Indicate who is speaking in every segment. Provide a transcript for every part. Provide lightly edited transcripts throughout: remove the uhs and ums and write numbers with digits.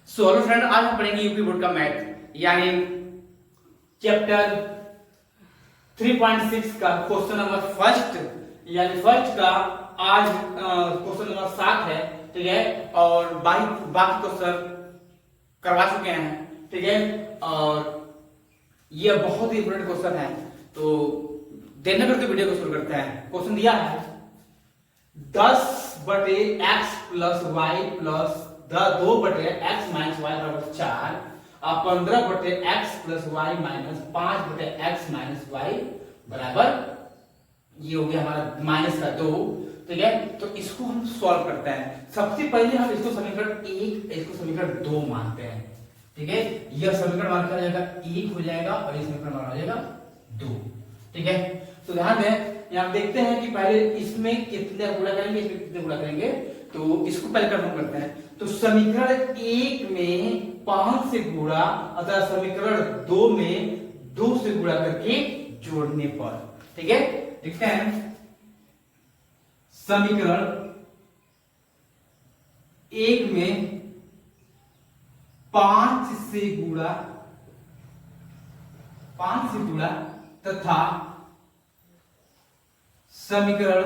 Speaker 1: So hello friend, आज हम पढ़ेंगे यूपी बोर्ड का मैथ यानी चैप्टर 3.6 का क्वेश्चन नंबर फर्स्ट यानी फर्स्ट का आज क्वेश्चन नंबर 7 है। ठीक है, और बाकी क्वेश्चन करवा चुके हैं। ठीक है, और ये बहुत ही इंपॉर्टेंट क्वेश्चन है, तो देर न करके वीडियो को शुरू करते हैं। क्वेश्चन दिया है 10/x plus y plus 2/x minus y बराबर 4 और 15/x plus y minus 5/x minus y बराबर, ये हो गया हमारा माइनस का 2। ठीक है, तो इसको हम सॉल्व करते हैं। सबसे पहले हम इसको समीकरण 1 इसको समीकरण 2 मानते हैं। ठीक है, यह समीकरण मान हो जाएगा 1 हो जाएगा और ये समीकरण मान हो जाएगा 2। ठीक है, तो ध्यान दें, यहाँ देखते हैं कि पहले इसमें कितने गुणा करेंगे, इसमें कितने गुणा करेंगे, तो इसको पहले कंफर्म करते हैं। तो समीकरण 1 में 5 से गुणा अथवा समीकरण 2 में 2 से गुणा करके जोड़ने पर। ठीक है, देखते हैं समीकरण 1 में 5 से गुणा तथा समीकरण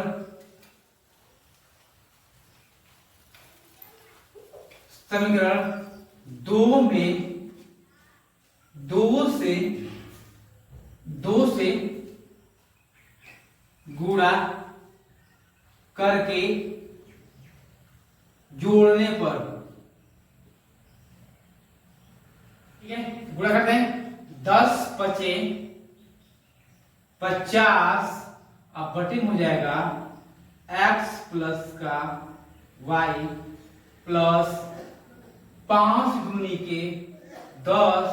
Speaker 1: 2 में 2 से गुणा करके जोड़ने पर। ठीक है, गुणा करते हैं 10 पचे 50 अब बटे में हो जाएगा x प्लस का y प्लस 5 दूनी के 10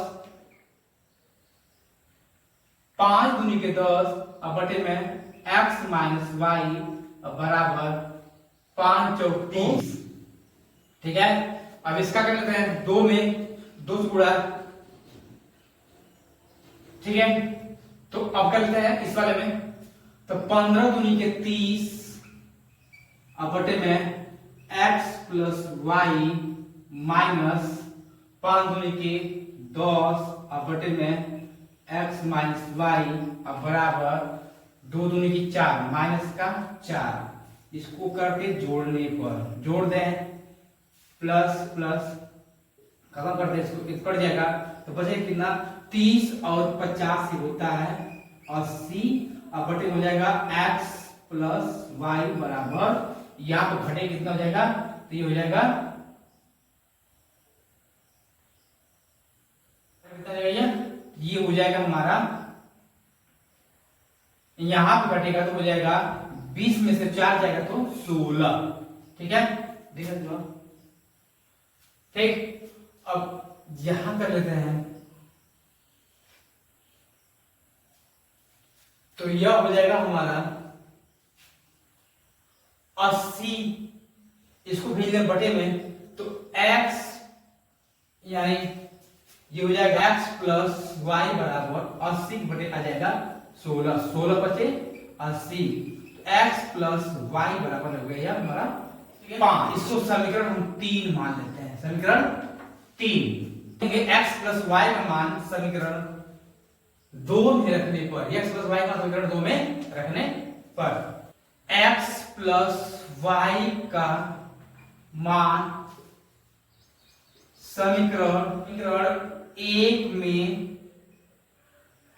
Speaker 1: अब बटे में x माइनस वाई बराबर 5 चौक 30। ठीक है, अब इसका कर लेते हैं 2 में 2 से गुणा। ठीक है, तो अब कर लेते हैं इस वाले में, तो 15 दूनी के 30 अब बटे में x प्लस वाई माइनस 5 दूनी के 10 अब बटे में x माइनस वाई अब बराबर 2 दूनी की 4 माइनस का 4। इसको करके जोड़ने पर जोड़ दें, प्लस प्लस खत्म कर दें, इसको कट जाएगा तो बचेगा कितना, 30 और 50 से होता है 80 अब बटे हो जाएगा x प्लस वाई बराबर, यहां पर घटे कितना हो जाएगा, तो ये हो जाएगा ये हो जाएगा हमारा, यहां पर घटेगा तो हो जाएगा 20 में से 4 जाएगा तो 16। ठीक है, देख लो। ठीक, अब यहां कर लेते हैं, तो यह हो जाएगा हमारा 80, इसको भेज दें बटे में, तो x यानी ये हो जाएगा x प्लस वाई बराबर 80 बटे आ जाएगा 16, 16 बचे 80, तो x प्लस वाई बराबर हो गया हमारा 5। इसको समीकरण हम 3 मान लेते हैं, समीकरण 3। x प्लस वाई का मान समीकरण 2 में रखने पर, x प्लस वाई का समीकरण 2 में रखने पर x प्लस वाई का मान समीकरण 1 में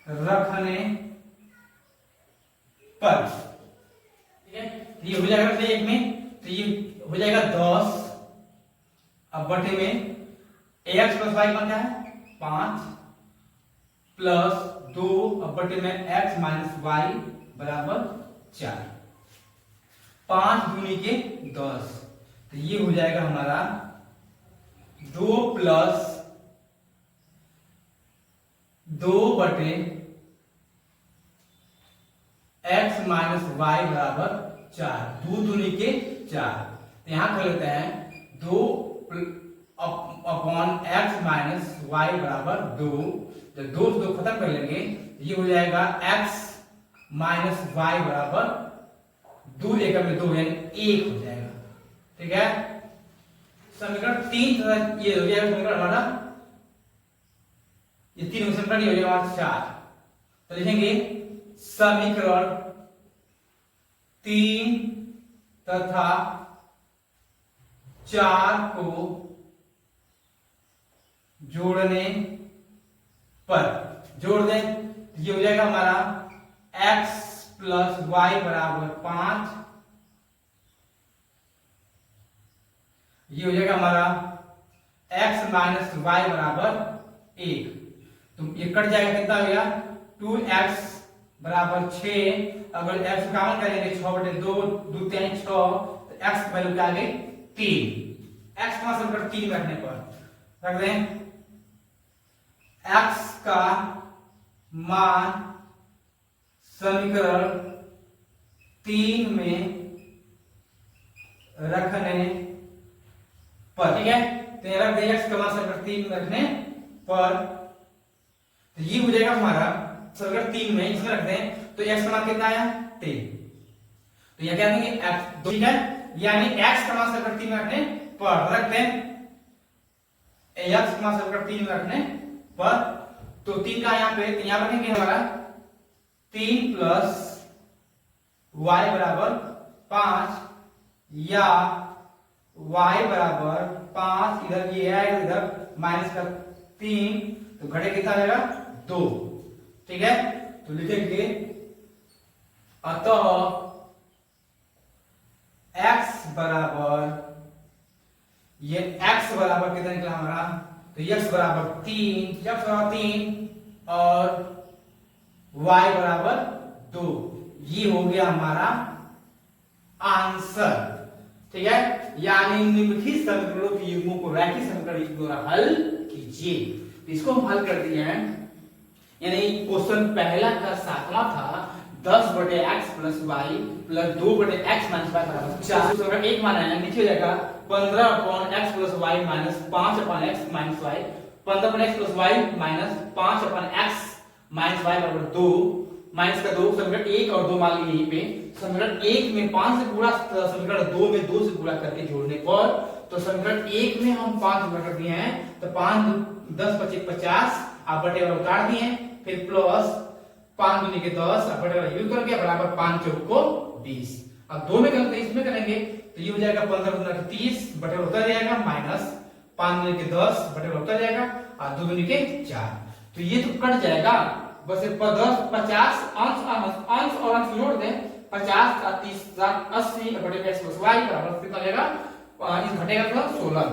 Speaker 1: रखने पर। ठीक है, ये हो जाएगा 1 में, तो ये हो जाएगा 10 अब बटे में x प्लस वाई बनता है 5 प्लस 2 अब बटे में x माइनस वाई बराबर 4, 5 दूनी के 10, तो ये हो जाएगा हमारा 2 प्लस 2 बटे x माइनस वाई बराबर 4, 2 दूनी के 4। यहां कर लेते हैं 2 अपॉन x माइनस वाई बराबर 2, जब 2 से 2 खत्म कर लेंगे ये हो जाएगा x माइनस वाई बराबर 2 एकम में 2 यानी 1 हो जाएगा। ठीक है, समीकरण 3 तथा ये हो जाएगा समीकरण हमारा, ये 3 समीकरण ये हो जाएगा हमारा 4। तो लिखेंगे समीकरण 3 तथा 4 को जोड़ने पर, जोड़ दें, ये हो जाएगा हमारा x प्लस वाई बराबर 5, ये हो जाएगा हमारा x माइनस वाई बराबर 1। तो ये कट जाएगा, कितना हो गया 2x बराबर 6। अगर x कॉमन करेंगे 6/2, 2 3 6, तो x की वैल्यू क्या आ गई 3। x का समीकरण 3 रखने पर रख दें x का मान समीकरण 3 में रखने पर, ठीक है। तो ये रख दें x का मान समीकरण 3 में रखने पर, तो ये हो जाएगा हमारा समीकरण 3 में इसमें रख दें तो x का मान कितना आया 3। तो ये क्या देंगे x, ठीक है, यानी x का मान समीकरण 3 में रखने पर रख दें x का मान समीकरण 3 में रखने पर, तो 3 का यहाँ पे, तो यहाँ रखेंगे हमारा 3 प्लस y बराबर 5 या y बराबर 5, इधर ये है इधर माइनस का 3, तो घटे कितना आएगा 2, ठीक है। तो लिखेंगे अतः x बराबर, ये x बराबर कितना निकला हमारा, तो x बराबर 3 और y बराबर 2, ये हो गया हमारा आंसर, ठीक है। यानी निम्नलिखित समीकरणों के युग्मों को रैखिक समीकरण के द्वारा हल कीजिए। तो इसको हम हल कर दिए हैं, यानी क्वेश्चन पहला का 7वां था 10/x plus y plus 2/x minus y बराबर 4। तो अगर एक माना है नीचे हो जाएगा 15/x plus y minus 5/x minus y, 15/x plus y minus 5/x minus y बराबर 2, माइनस का 2, समीकरण 1 और 2 मान लीजिए यहीं पे। समीकरण 1 में 5 से गुणा, समीकरण 2 में 2 से गुणा करके जोड़ने पर, तो समीकरण 1 में हम 5 गुणा कर दिए हैं, तो 5 10 25 50, आप बटे वाला उतार दिए, फिर प्लस 5 दूनी के 10, अब बटे वाला यूज करके बराबर 5 चौक को 20। अब 2 में करते इसमें करेंगे तो ये हो जाएगा 15 दूना के 30, बटे वाला उतर जाएगा, माइनस 5 दूनी के 10, बटे वाला उतर जाएगा, और 2 दूनी के 4, तो ये तो कट जाएगा। बस 10 50 अंश और अंश जोड़ दें, 50 और 30 80 बटे x प्लस y बराबर कितना आ जाएगा, इस घटेगा तो 16।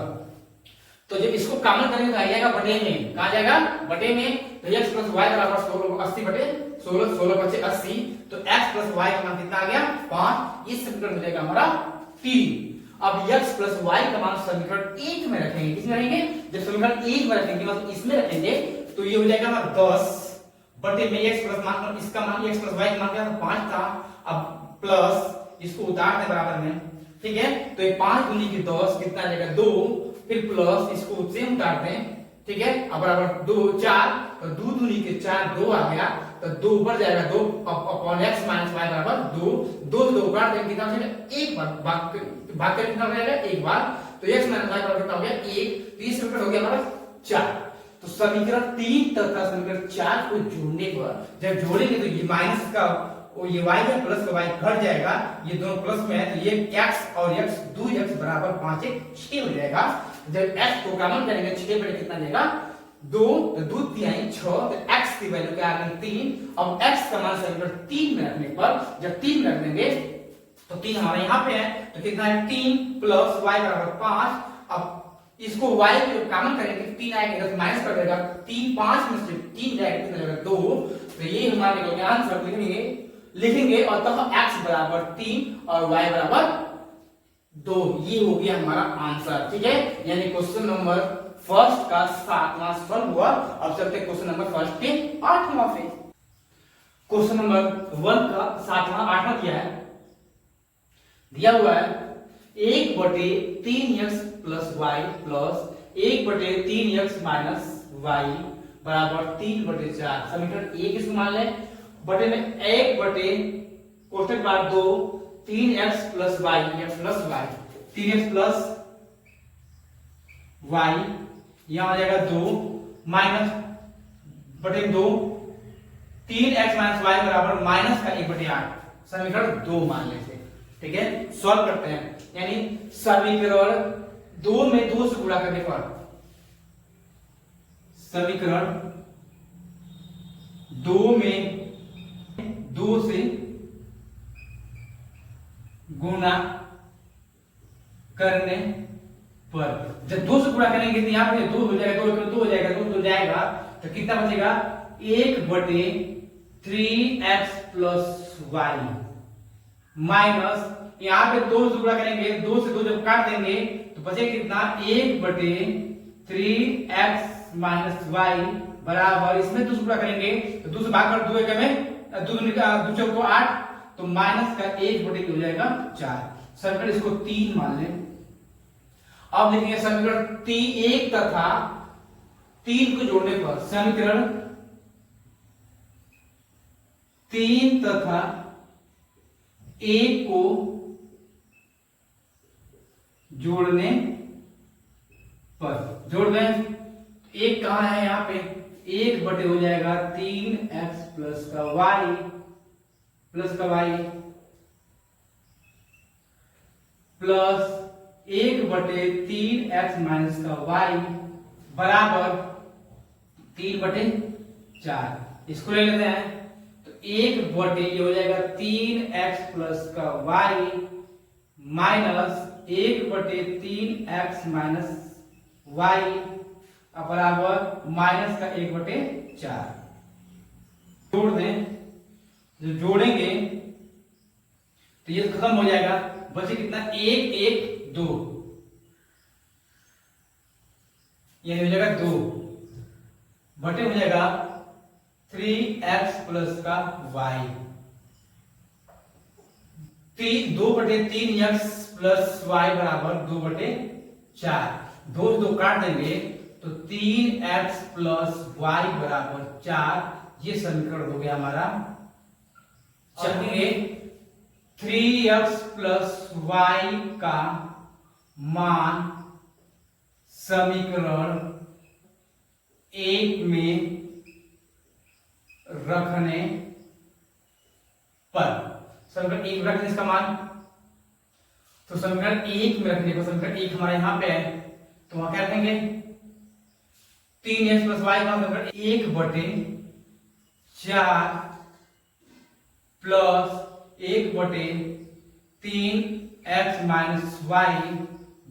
Speaker 1: तो जब इसको कॉमन करेंगे तो आ जाएगा बटे में, कहां जाएगा बटे में, तो x प्लस y बराबर 16 80 बटे 16, 16 बचे 80, तो x प्लस y का मान कितना आ गया 5। इस समीकरण में जाएगा हमारा 3। अब x प्लस y का मान समीकरण 1 में रखेंगे, किसमें रखेंगे, जब समीकरण 1 में रखेंगे मतलब इसमें रखेंगे, तो ये हो जाएगा हमारा 10 बटे में x प्लस मान, इसका मान x प्लस y का मान क्या था 5 था, अब प्लस इसको उतार दें बराबर में, ठीक है। तो ये 5 दूनी की 10 कितना आ जाएगा 2, फिर प्लस इसको सेम उतार दें, ठीक है, अब बराबर 2 4, तो 2 दूनी के 4 2 आ गया, तो 2 ऊपर जाएगा 2 अपॉन x माइनस y बराबर 2, 2 2 काट देंगे कितना हो जाएगा एक बार, भाग कर कितना हो जाएगा एक बार, तो x माइनस y बराबर कितना हो गया 1, तो ये समीकरण हो गया हमारा 4। तो समीकरण 3 तथा समीकरण 4 को जोड़ने पर, जब जोड़ेंगे तो ये माइनस का और ये y है प्लस का y घट जाएगा, ये दोनों प्लस में है, तो ये x और x 2x बराबर 5 1 6 हो जाएगा। जब x को कॉमन करेंगे 6 बटे कितना जाएगा 2, तो 2 3 6, तो x की वैल्यू क्या आ गई 3। अब x का मान समीकरण 3 में रखने पर, जब 3 में रख देंगे तो 3 हमारे यहाँ पे है, तो कितना है 3 प्लस y बराबर 5। अब इसको y को कॉमन करेंगे 3 आएगा, इधर माइनस कर देगा, 3 5 में से 3 जाएगा कितना जाएगा 2, तो ये हमारे को आंसर लिखेंगे अतः x बराबर 3 और y बराबर 2, ये हो गया हमारा आंसर, ठीक है। यानी क्वेश्चन नंबर फर्स्ट का 7वां सॉल्व हुआ। अब चलते क्वेश्चन नंबर फर्स्ट के 8वां पे। क्वेश्चन नंबर 1 का 7वां 8वां दिया हुआ है 1/3x plus y plus 1/3x minus y बराबर 3/4। समीकरण 1 इसको मान लें, बटे में 1/कोष्ठक बार 2 3x plus y, x plus y, 3x plus y, यहां हो जाएगा 2 माइनस बटे 2, 3x माइनस वाई बराबर माइनस का 1/8, समीकरण 2 मान लेते हैं। ठीक है, सॉल्व करते हैं। यानी समीकरण 2 में 2 से गुणा करने पर, समीकरण 2 में 2 से गुणा करने पर, जब 2 से गुणा करेंगे तो यहां पे 2 हो जाएगा, 2 हो जाएगा, 2 हो जाएगा, तो कितना बचेगा 1/3x प्लस वाई माइनस, यहां पे 2 से गुणा करेंगे, 2 से 2 जब काट देंगे तो बचेगा कितना 1/3x माइनस वाई बराबर, इसमें 2 से गुणा करेंगे तो 2 से भाग कर 2 एक में 2 चौक को 8, तो माइनस का 1/3 हो जाएगा 4। समीकरण इसको 3 मान लें। अब लिखेंगे समीकरण 1 तथा 3 को जोड़ने पर, समीकरण 3 तथा 1 को जोड़ने पर, जोड़ दें, 1 कहां है यहां पे, 1 बटे हो जाएगा 3x प्लस का वाई प्लस 1/3x माइनस का वाई बराबर 3/4। इसको ले लेते हैं तो 1 ये हो जाएगा 3x प्लस का y minus 1/3x minus y बराबर माइनस का 1/4। जोड़ दें, जो जोड़ेंगे तो ये खत्म हो जाएगा, बचे कितना 1 1 2, ये हो जाएगा 2 बटे हो जाएगा 3x प्लस का y, 2/3x प्लस y बराबर 2/4, 2 से 2 काट देंगे तो 3x प्लस y बराबर 4, ये समीकरण हो गया हमारा। चलेंगे 3x प्लस y का मान समीकरण 1 में रखने पर, समीकरण 1 में रखने इसका मान, तो समीकरण 1 में रखने पर, समीकरण 1 हमारा यहां पे है तो वहां क्या रखेंगे 3x प्लस वाई का समीकरण 1/4 प्लस 1/3x माइनस वाई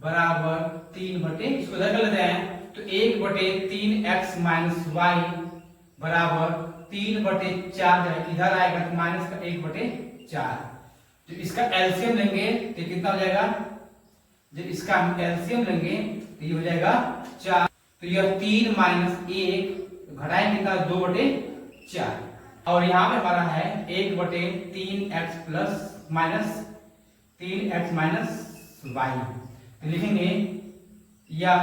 Speaker 1: बराबर 3/, इसको इधर कर लेते हैं तो 1/3x माइनस वाई बराबर 3/4 जाएगा, इधर आएगा तो माइनस का 1/4। तो इसका एलसीएम लेंगे तो कितना हो जाएगा, जब इसका हम एलसीएम लेंगे तो ये हो जाएगा 4, तो यह 3 माइनस 1 घटाएं कितना 2/4, और यहां पे हमारा है 1/3x plus minus 3x minus Y, तो लिखेंगे या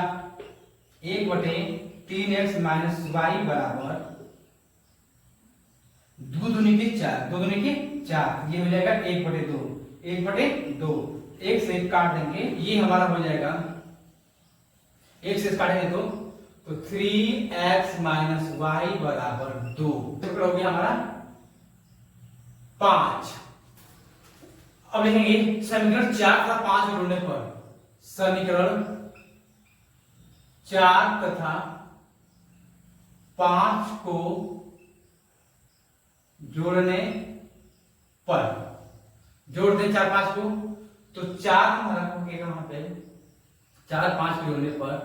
Speaker 1: 1/3x माइनस वाई बराबर 2 दूनी के 4, 2 दूनी के 4, ये हो जाएगा 1/2, 1/2, 1 से 1 काट देंगे, ये हमारा हो जाएगा 1 से काटेंगे तो 3x माइनस वाई बराबर 2, हो गया हमारा 5। अब लिखेंगे समीकरण 4 तथा 5 को जोड़ने पर, समीकरण 4 तथा 5 को जोड़ने पर, जोड़ दें 4 5 को, तो 4 हमारा हो गया वहां पे 4 5 को जोड़ने पर,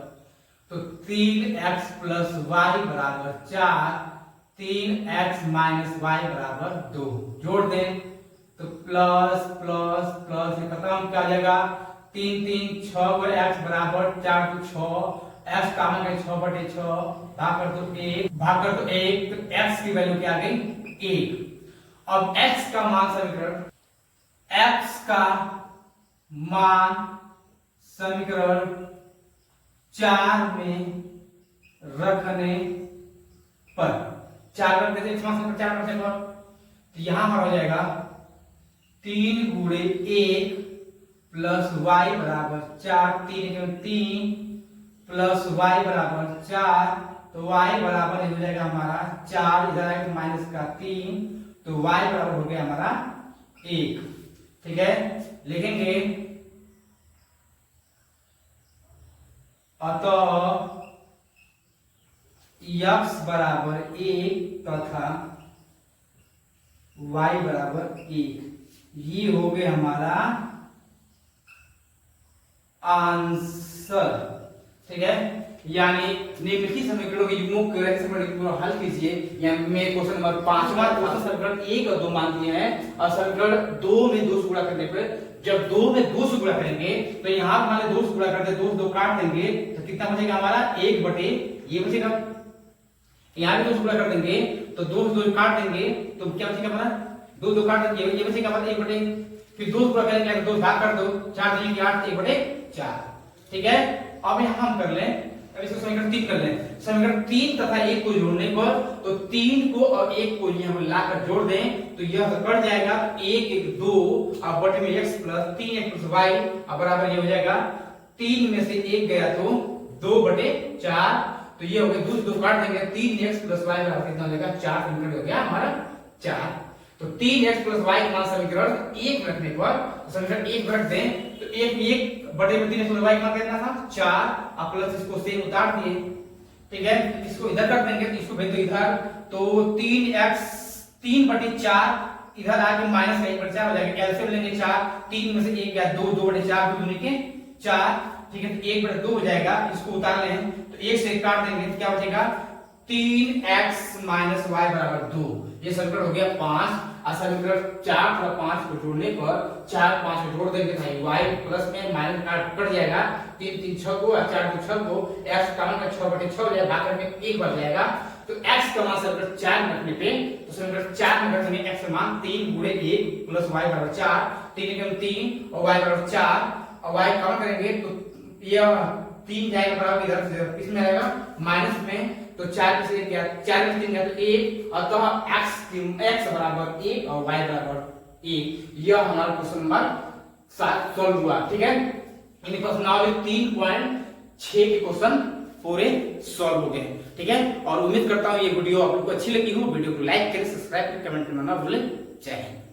Speaker 1: तो 3x प्लस वाई बराबर 4, 3x माइनस वाई बराबर 2, जोड़ दें तो प्लस प्लस प्लस खत्म, क्या आ जाएगा 3 3 6 x बराबर 4 तो 6, x का मान है 6/6, भाग कर तो 1, तो x की वैल्यू क्या आ गई 1। अब x का मान समीकरण, x का मान समीकरण 4 में रखने पर, 4 रख देते, 4 रखने पर, तो यहां हमारा हो जाएगा 3 × 1 प्लस वाई बराबर 4, 3 × 3 प्लस वाई बराबर 4, तो y बराबर हो जाएगा हमारा 4, इधर आएगा माइनस का 3, तो y बराबर हो गया हमारा 1। ठीक है, लिखेंगे अतः x बराबर 1 तथा y बराबर 1, ये हो गया हमारा आंसर। ठीक है, यानी निम्नलिखित समीकरणों के युग्मों के समीकरण हल कीजिए। यहाँ में क्वेश्चन नंबर 5वां क्वेश्चन समीकरण 1 और 2 मान दिए हैं, और समीकरण 2 में 2 से गुणा करने पर, जब 2 में 2 से गुणा करेंगे तो यहाँ मान लो 2 से गुणा करते 2 काट देंगे तो कितना बचेगा हमारा 1 बटे ये बचेगा। यहाँ भी 2 से गुणा कर देंगे तो 2 से 2 काट देंगे तो क्या बचेगा हमारा 2 काट देंगे, ये बचेगा हमारा 1 बटे, फिर 2 से गुणा करेंगे 2 भाग कर दो, 4 देंगे 8, 1 बटे 4। ठीक है, अब यहाँ हम कर लें, अब इसको समीकरण 3 कर लें। समीकरण 3 तथा 1 को जोड़ने पर, तो 3 को और 1 को ये हम लाकर जोड़ दें तो यह कट जाएगा, 1 1 2 और बटे में x plus 3x plus y और बराबर ये हो जाएगा 3 में से 1 गया तो 2 बटे 4, तो ये हो गया 2 से 2 काट देंगे, 3x प्लस y बराबर कितना हो जाएगा 4, समीकरण हो गया हमारा 4। तो 3x प्लस y का मान समीकरण 1 रखने पर, समीकरण 1 रख दें तो 1 बटे में 3 प्लस y का मान कितना था 4, और प्लस इसको सेम उतार दिए। ठीक है, इसको इधर कर देंगे तो इसको भेज दो इधर, तो 3x 3 बटे 4 इधर आके माइनस 1 बटे 4 हो जाएगा, एलसीएम लेंगे 4, 3 में से 1 गया 2, 2 बटे 4 2 के 4। ठीक है, तो 1 बटे 2 हो जाएगा, इसको उतार लें तो 1 से काट देंगे तो क्या बचेगा 3x माइनस y बराबर 2, ये समीकरण हो गया 5। और समीकरण 4 और 5 को जोड़ने पर, 4 5 को जोड़ देंगे भाई y प्लस में माइनस कट जाएगा, 3 3 6 को और 4 2 6 को, x का मान 6 बटे 6 हो जाएगा, भाग में 1 बच जाएगा, तो x का मान समीकरण 4 में रखने पे, तो समीकरण 4 में रखेंगे x का मान 3 गुणे 1 प्लस y बराबर 4, 3 एकम 3 और y बराबर 4, और y कम करेंगे तो यह 3 जाएगा बराबर इधर इसमें आएगा माइनस में, तो 4 में से 1 गया, 4 में से 3 गया तो 1, अतः x बराबर 1 और y बराबर 1। यह हमारा क्वेश्चन नंबर 7 सॉल्व हुआ। ठीक है, इन प्रश्नावली 3.6 के क्वेश्चन पूरे सॉल्व हो गए। ठीक है, और उम्मीद करता हूं ये वीडियो आप लोग को अच्छी लगी हो। वीडियो को लाइक करें, सब्सक्राइब करें, कमेंट करना ना भूलें। जय हिंद।